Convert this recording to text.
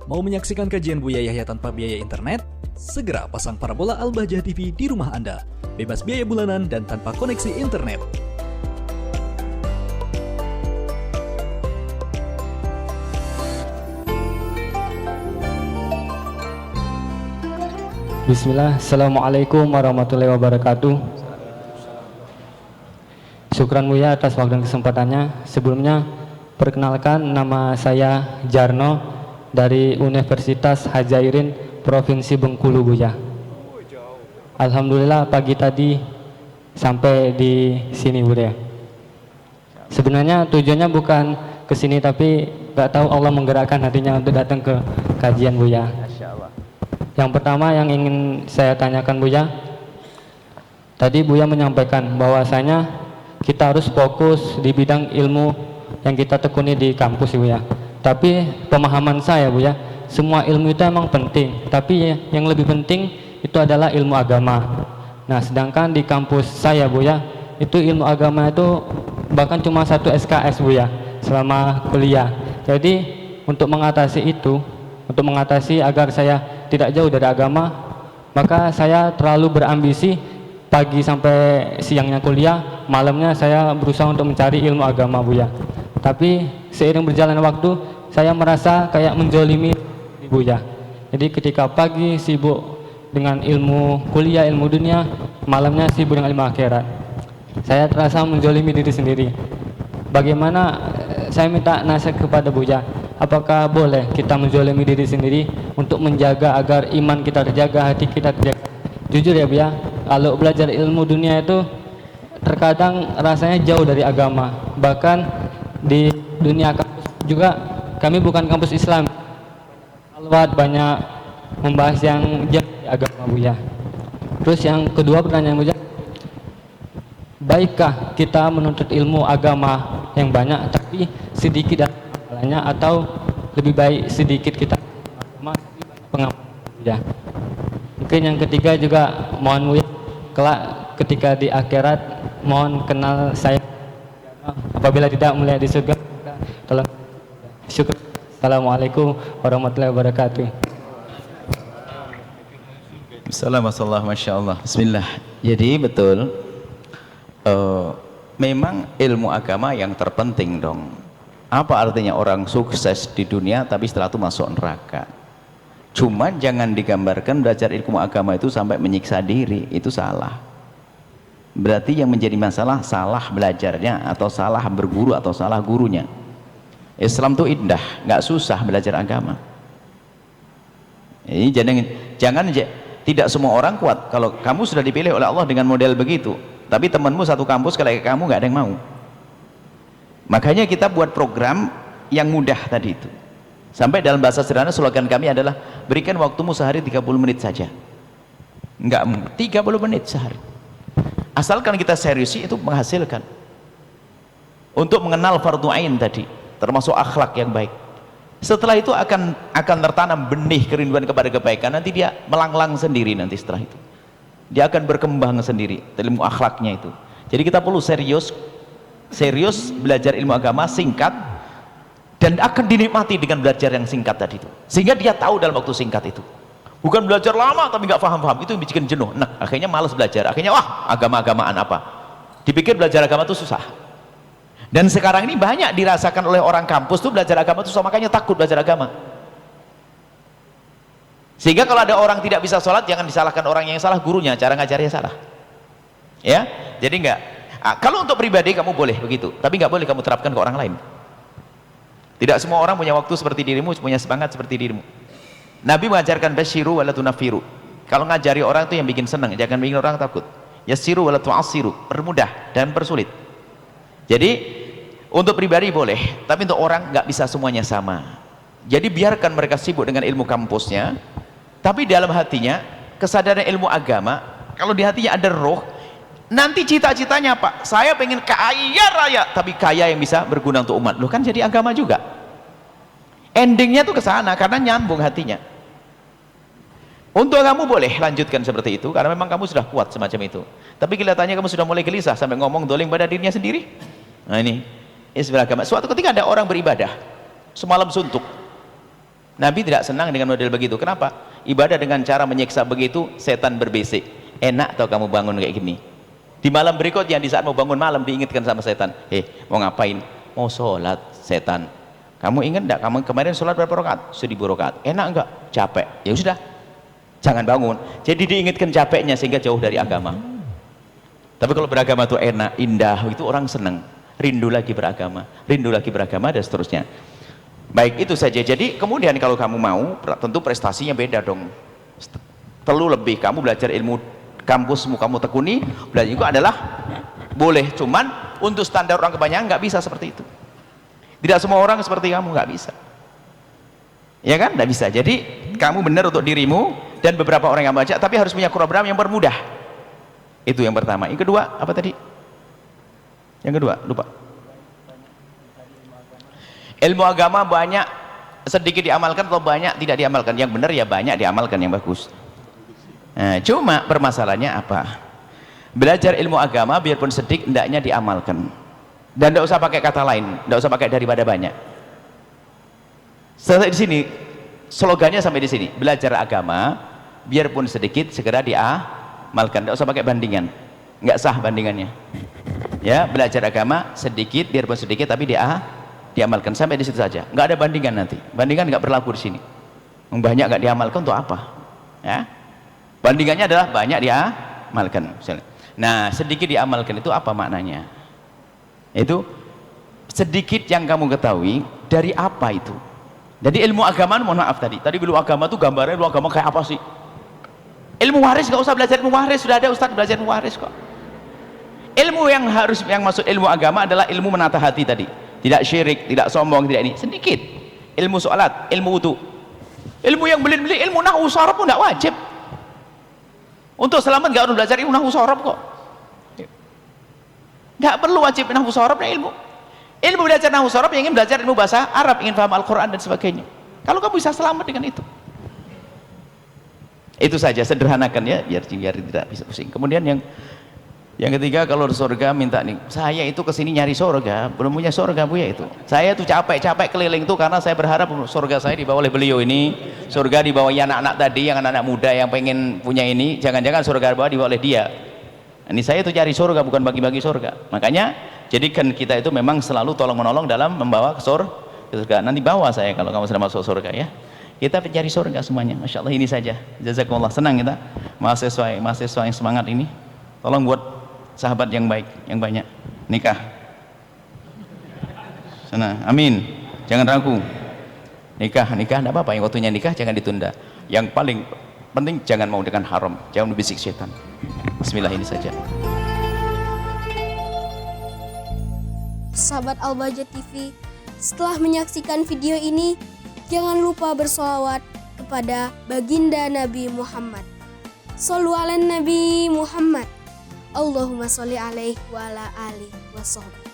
Mau menyaksikan kajian Buya Yahya tanpa biaya internet? Segera pasang parabola Al-Bahjah TV di rumah Anda. Bebas biaya bulanan dan tanpa koneksi internet. Bismillah, Assalamualaikum warahmatullahi wabarakatuh. Syukran Buya atas waktu dan kesempatannya. Sebelumnya, perkenalkan, nama saya Jarno dari Universitas Hajairin, Provinsi Bengkulu, Buya. Alhamdulillah pagi tadi sampai di sini, Buya. Sebenarnya tujuannya bukan ke sini, tapi gak tahu Allah menggerakkan hatinya untuk datang ke kajian, Buya. Yang pertama yang ingin saya tanyakan, Buya, tadi Buya menyampaikan bahwasanya kita harus fokus di bidang ilmu yang kita tekuni di kampus, Buya. Tapi pemahaman saya, Buya, semua ilmu itu emang penting, tapi yang lebih penting itu adalah ilmu agama. Nah, sedangkan di kampus saya, Buya, itu ilmu agama itu bahkan cuma 1 SKS, Buya, selama kuliah. Jadi untuk mengatasi itu, untuk mengatasi agar saya tidak jauh dari agama, maka saya terlalu berambisi pagi sampai siangnya kuliah, malamnya saya berusaha untuk mencari ilmu agama, Buya. Tapi seiring berjalannya waktu, saya merasa kayak menjolimi, Buya. Jadi ketika pagi sibuk dengan ilmu kuliah, ilmu dunia, malamnya sibuk dengan ilmu akhirat, saya terasa menjolimi diri sendiri. Bagaimana, saya minta nasihat kepada Buya, apakah boleh kita menjolimi diri sendiri untuk menjaga agar iman kita terjaga, hati kita terjaga? Jujur ya, Buya, kalau belajar ilmu dunia itu terkadang rasanya jauh dari agama. Bahkan di dunia kampus juga, kami bukan kampus Islam, banyak membahas yang jauh dari agama, Buya. Terus yang kedua, pertanyaan Buya, baikkah kita menuntut ilmu agama yang banyak tapi sedikit dan pahalanya, atau lebih baik sedikit kita pengamalan, Buya? Mungkin yang ketiga juga, mohon Buya, kelak ketika di akhirat mohon kenal saya, apabila tidak melihat di surga, tolong. Syukur. Assalamualaikum warahmatullahi wabarakatuh. Assalamualaikum, Masya Allah. Bismillah. Jadi betul, memang ilmu agama yang terpenting dong. Apa artinya orang sukses di dunia tapi setelah itu masuk neraka? Cuma jangan digambarkan belajar ilmu agama itu sampai menyiksa diri, itu salah. Berarti yang menjadi masalah salah belajarnya, atau salah berguru, atau salah gurunya. Islam itu indah, nggak susah belajar agama. Ini jangan tidak semua orang kuat. Kalau kamu sudah dipilih oleh Allah dengan model begitu, tapi temanmu satu kampus kayak kamu, nggak ada yang mau. Makanya kita buat program yang mudah tadi itu. Sampai dalam bahasa sederhana, slogan kami adalah berikan waktumu sehari 30 menit saja. Enggak, 30 menit sehari. Asalkan kita serius, itu menghasilkan. Untuk mengenal fardu ain tadi, termasuk akhlak yang baik. Setelah itu akan tertanam benih kerinduan kepada kebaikan. Nanti dia melanglang sendiri, nanti setelah itu dia akan berkembang sendiri ilmu akhlaknya itu. Jadi kita perlu serius belajar ilmu agama singkat, dan akan dinikmati dengan belajar yang singkat tadi itu, sehingga dia tahu dalam waktu singkat itu. Bukan belajar lama tapi nggak paham, itu yang bikin jenuh. Nah, akhirnya malas belajar, akhirnya wah, agama-agamaan apa, dipikir belajar agama itu susah. Dan sekarang ini banyak dirasakan oleh orang kampus tuh, belajar agama itu susah, makanya takut belajar agama. Sehingga kalau ada orang tidak bisa sholat, jangan disalahkan orang yang salah, gurunya, cara ngajarnya salah. Ya, jadi enggak. Kalau untuk pribadi kamu boleh begitu, tapi nggak boleh kamu terapkan ke orang lain. Tidak semua orang punya waktu seperti dirimu, punya semangat seperti dirimu. Nabi mengajarkan basyiru wala tunafiru. Kalau ngajari orang itu yang bikin senang, jangan bikin orang takut. Yassiru wala tu'assiru, permudah dan persulit. Jadi untuk pribadi boleh, tapi untuk orang nggak bisa semuanya sama. Jadi biarkan mereka sibuk dengan ilmu kampusnya, tapi dalam hatinya kesadaran ilmu agama. Kalau di hatinya ada roh, nanti cita-citanya Pak, saya pengen kaya raya, tapi kaya yang bisa berguna untuk umat. Loh, kan jadi agama juga. Endingnya tuh ke sana, karena nyambung hatinya. Untuk kamu boleh lanjutkan seperti itu, karena memang kamu sudah kuat semacam itu. Tapi kelihatannya kamu sudah mulai gelisah sampai ngomong doling pada dirinya sendiri. Nah ini sebenarnya agama. Suatu ketika ada orang beribadah semalam suntuk, Nabi tidak senang dengan model begitu. Kenapa? Ibadah dengan cara menyiksa begitu, setan berbisik. Enak tau kamu bangun kayak gini. Di malam berikutnya, di saat mau bangun malam, diingatkan sama setan. Mau ngapain? Mau sholat, setan. Kamu ingat enggak? Kamu kemarin sholat berapa rakaat? 1000 rakaat. Enak enggak? Capek. Ya sudah, jangan bangun. Jadi diingatkan capeknya sehingga jauh dari agama. Tapi kalau beragama itu enak, indah, itu orang senang. Rindu lagi beragama, dan seterusnya. Baik, itu saja. Jadi kemudian kalau kamu mau, tentu prestasinya beda dong. Perlu lebih, kamu belajar ilmu kampusmu, kamu tekuni, belajar itu adalah boleh. Cuman untuk standar orang kebanyakan nggak bisa seperti itu. Tidak semua orang seperti kamu, nggak bisa. Ya kan? Nggak bisa. Jadi kamu benar untuk dirimu dan beberapa orang yang baca, tapi harus punya program yang bermudah. Itu yang pertama. Yang kedua, apa tadi? Yang kedua, lupa. Ilmu agama banyak sedikit diamalkan atau banyak tidak diamalkan? Yang benar ya banyak diamalkan, yang bagus. Nah, cuma permasalahannya apa? Belajar ilmu agama biarpun sedikit hendaknya diamalkan. Dan tidak usah pakai kata lain, tidak usah pakai daripada banyak. Sampai di sini, slogannya sampai di sini. Belajar agama biarpun sedikit segera diamalkan. Tidak usah pakai bandingan, nggak sah bandingannya. Ya, belajar agama sedikit biarpun sedikit tapi diamalkan, sampai di situ saja. Nggak ada bandingan nanti. Bandingan nggak berlaku di sini. Banyak nggak diamalkan untuk apa? Ya, bandingannya adalah banyak diamalkan. Nah, sedikit diamalkan itu apa maknanya? Itu sedikit yang kamu ketahui dari apa itu? Jadi ilmu agama, mohon maaf tadi ilmu agama itu gambarnya ilmu agama kayak apa sih? Ilmu waris nggak usah belajar ilmu waris, sudah ada ustadz belajar ilmu waris kok. Ilmu yang masuk ilmu agama adalah ilmu menata hati tadi. Tidak syirik, tidak sombong, tidak ini. Sedikit. Ilmu sholat, ilmu wudu. Ilmu yang beli-beli, ilmu nahwu sharaf pun tidak wajib. Untuk selamat nggak harus belajar ilmu nahwu sharaf kok. Nggak perlu wajib nahwu sharaf ilmu. Ilmu belajar nahwu sharaf yang ingin belajar ilmu bahasa Arab, ingin paham Al-Quran dan sebagainya. Kalau kamu bisa selamat dengan itu. Itu saja, sederhanakan ya, biar tidak bisa pusing. Kemudian yang ketiga, kalau di surga minta nih, saya itu kesini nyari surga, belum punya surga Bu ya itu. Saya tuh capek-capek keliling tuh karena saya berharap surga saya dibawa oleh beliau ini, surga dibawa anak-anak tadi, yang anak-anak muda yang pengen punya ini, jangan-jangan surga dibawa oleh dia. Ini saya tuh cari surga, bukan bagi-bagi surga. Makanya jadikan kita itu memang selalu tolong-menolong dalam membawa ke surga. Nanti bawa saya kalau kamu sudah masuk surga ya. Kita pencari surga semuanya. Masya Allah, ini saja. Jazakumullah, senang kita mahasiswa yang semangat ini. Tolong buat sahabat yang baik, yang banyak, nikah sana, amin, jangan ragu, nikah tidak apa-apa, yang waktunya nikah jangan ditunda, yang paling penting jangan mau dengan haram, jangan berbisik setan. Bismillah, ini saja. Sahabat Al-Bahjah TV, setelah menyaksikan video ini, jangan lupa bersolawat kepada baginda Nabi Muhammad. Shollu ala Nabi Muhammad. Allahumma sholli alaihi wa ala alihi wa sahbihi.